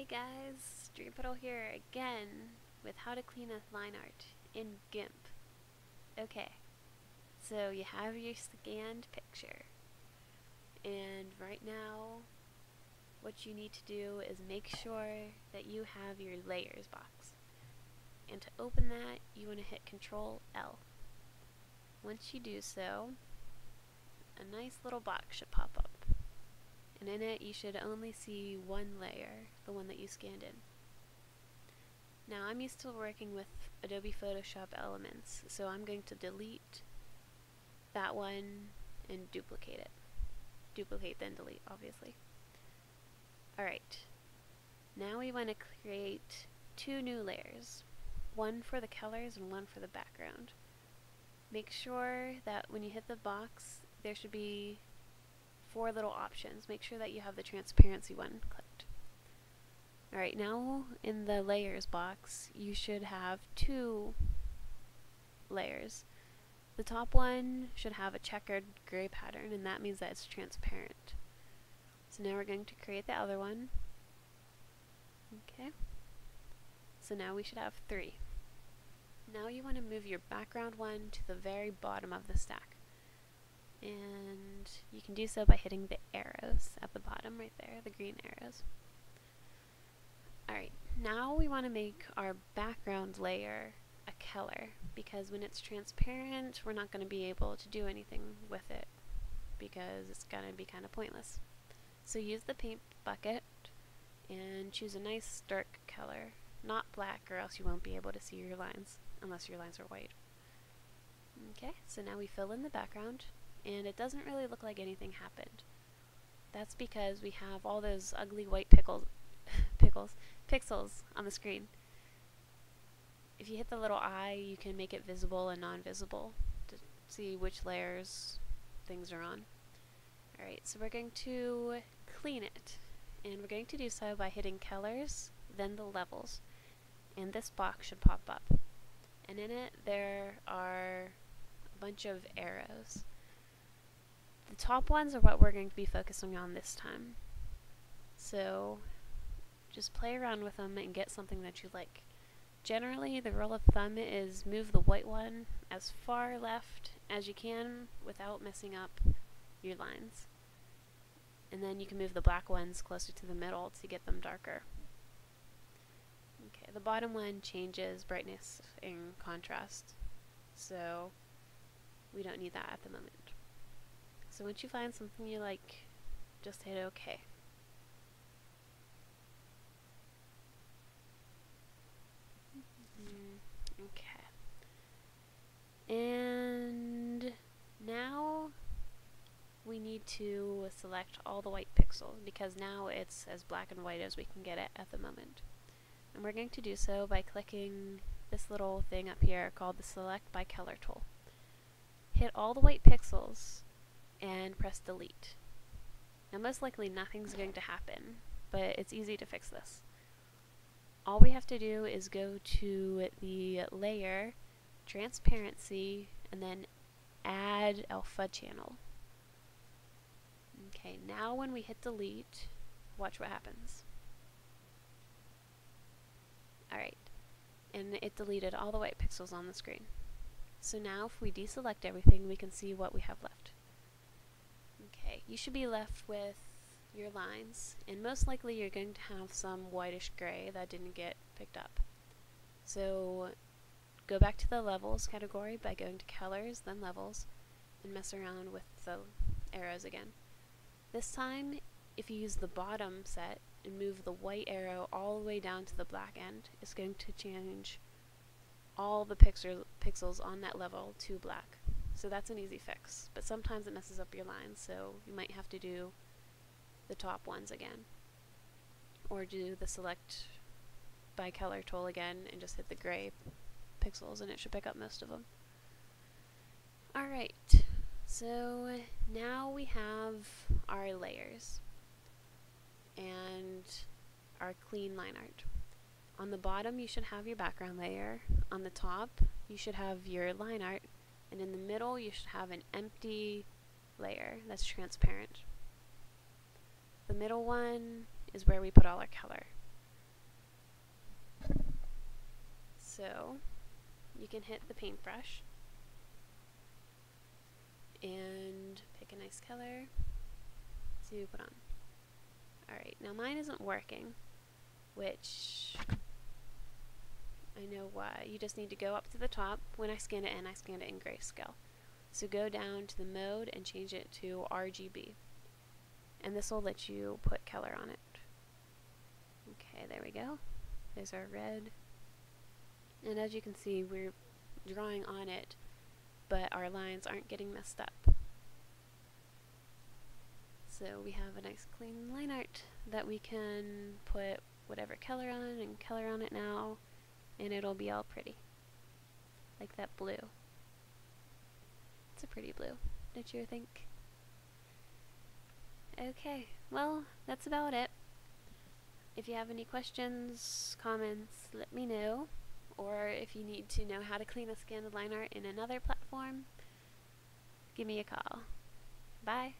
guys, Dreampiddle here again with how to clean a line art in GIMP. Okay, so you have your scanned picture, and right now what you need to do is make sure that you have your layers box. And to open that, you want to hit Control L. Once you do so, a nice little box should pop up. And in it you should only see one layer, the one that you scanned in. Now I'm used to working with Adobe Photoshop Elements, so I'm going to delete that one and duplicate it. Duplicate then delete, obviously. Alright, now we want to create two new layers, one for the colors and one for the background. Make sure that when you hit the box, there should be four little options. Make sure that you have the transparency one clicked. Alright, now in the layers box, you should have two layers. The top one should have a checkered gray pattern, and that means that it's transparent. So now we're going to create the other one. Okay. So now we should have three. Now you want to move your background one to the very bottom of the stack. And you can do so by hitting the arrows at the bottom right there, the green arrows. Alright, now we want to make our background layer a color, because when it's transparent we're not going to be able to do anything with it because it's going to be kind of pointless. So use the paint bucket and choose a nice dark color, not black, or else you won't be able to see your lines unless your lines are white. Okay, so now we fill in the background, and it doesn't really look like anything happened. That's because we have all those ugly white pixels on the screen. If you hit the little eye, you can make it visible and non-visible to see which layers things are on. Alright, so we're going to clean it, and we're going to do so by hitting colors, then the levels, and this box should pop up. And in it there are a bunch of arrows. The top ones are what we're going to be focusing on this time. So just play around with them and get something that you like. Generally, the rule of thumb is move the white one as far left as you can without messing up your lines. And then you can move the black ones closer to the middle to get them darker. Okay, the bottom one changes brightness and contrast, so we don't need that at the moment. So once you find something you like, just hit OK. Okay. And now we need to select all the white pixels, because now it's as black and white as we can get it at the moment. And we're going to do so by clicking this little thing up here called the Select by Color tool. Hit all the white pixels and press delete. Now most likely nothing's going to happen, but it's easy to fix this. All we have to do is go to the layer, transparency, and then add alpha channel. Okay, now when we hit delete, watch what happens. Alright, and it deleted all the white pixels on the screen. So now if we deselect everything, we can see what we have left. Okay, you should be left with your lines, and most likely you're going to have some whitish gray that didn't get picked up. So go back to the levels category by going to colors, then levels, and mess around with the arrows again. This time, if you use the bottom set and move the white arrow all the way down to the black end, it's going to change all the pixels on that level to black. So that's an easy fix, but sometimes it messes up your lines, so you might have to do the top ones again, or do the Select by Color tool again and just hit the gray pixels and it should pick up most of them. Alright, so now we have our layers and our clean line art. On the bottom you should have your background layer, on the top you should have your line art, and in the middle you should have an empty layer that's transparent. The middle one is where we put all our color. So you can hit the paintbrush and pick a nice color to put on. Alright, now mine isn't working, which I know why. You just need to go up to the top. When I scanned it in grayscale. So go down to the mode and change it to RGB. And this will let you put color on it. Okay, there we go. There's our red. And as you can see, we're drawing on it, but our lines aren't getting messed up. So we have a nice clean line art that we can put whatever color on and color on it now, and it'll be all pretty. Like that blue. It's a pretty blue, don't you think? Okay, well, that's about it. If you have any questions, comments, let me know. Or if you need to know how to clean a scanned line art in another platform, give me a call. Bye!